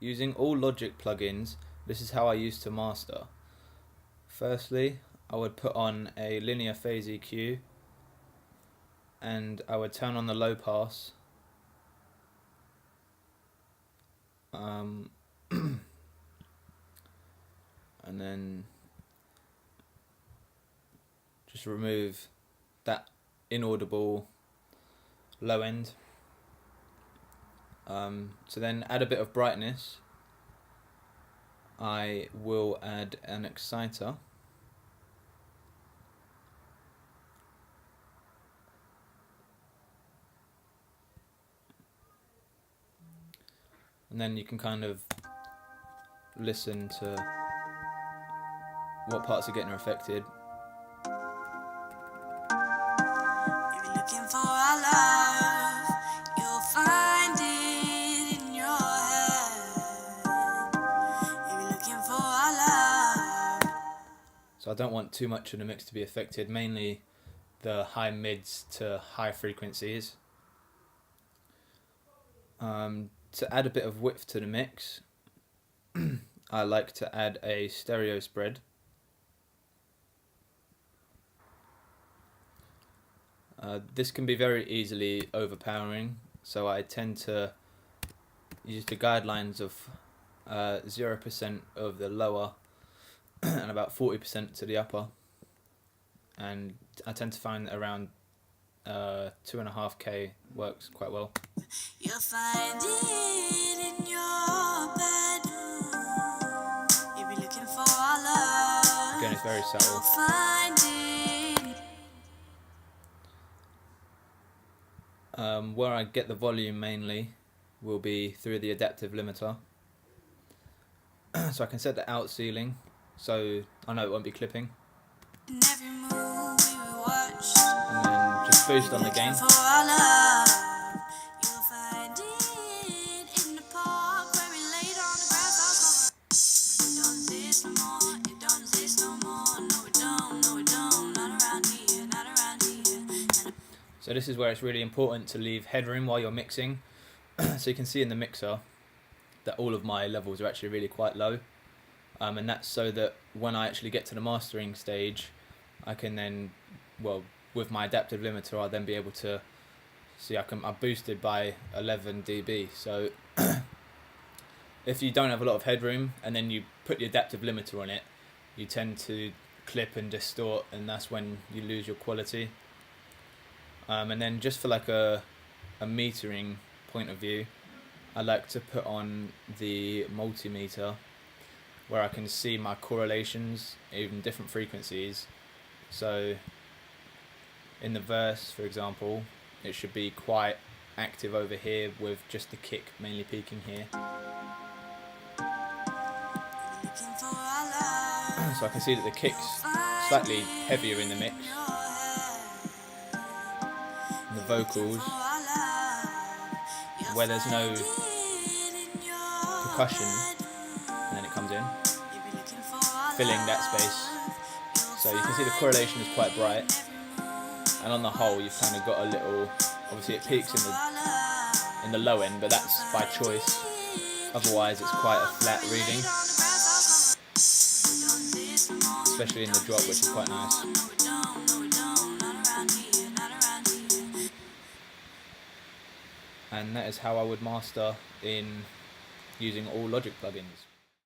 Using all Logic plugins, this is how I used to master. Firstly, I would put on a linear phase EQ and I would turn on the low pass. And then just remove that inaudible low end. So then add a bit of brightness. I will add an exciter. And then you can kind of listen to what parts are getting affected. If you're looking for our love, you'll find it in your head. If you're looking for our love. So I don't want too much of the mix to be affected, mainly the high mids to high frequencies. To add a bit of width to the mix, I like to add a stereo spread. This can be very easily overpowering, so I tend to use the guidelines of 0% of the lower and about 40% to the upper, and I tend to find that around 2.5K works quite well. You'll find it in your bedroom. If you're looking for our love, Again, it's very subtle. you'll find it. Where I get the volume mainly will be through the adaptive limiter. So I can set the out ceiling, so I know it won't be clipping. In every movie we watch, And then just boost on the gain. for our love, you'll find it in the park where we laid on the grass. It don't exist no more. It don't exist no more. No, it don't. No, it don't. Not around here. Not around here. So this is where it's really important to leave headroom while you're mixing. So you can see in the mixer that all of my levels are actually really quite low. And that's so that when I actually get to the mastering stage, I can then, well, with my adaptive limiter, I'll then be able to see I'm boosted by 11 dB. So if you don't have a lot of headroom and then you put the adaptive limiter on it, you tend to clip and distort, and that's when you lose your quality. And then just for like a metering point of view, I like to put on the multimeter where I can see my correlations, even different frequencies. So in the verse, for example, it should be quite active over here with just the kick mainly peaking here. So I can see that the kick's slightly heavier in the mix. And the vocals, where there's no percussion, and then it comes in, filling that space. So you can see the correlation is quite bright, and on the whole you've kind of got a little, obviously it peaks in the low end, but that's by choice, otherwise it's quite a flat reading, especially in the drop, which is quite nice. And that is how I would master in using all Logic plugins.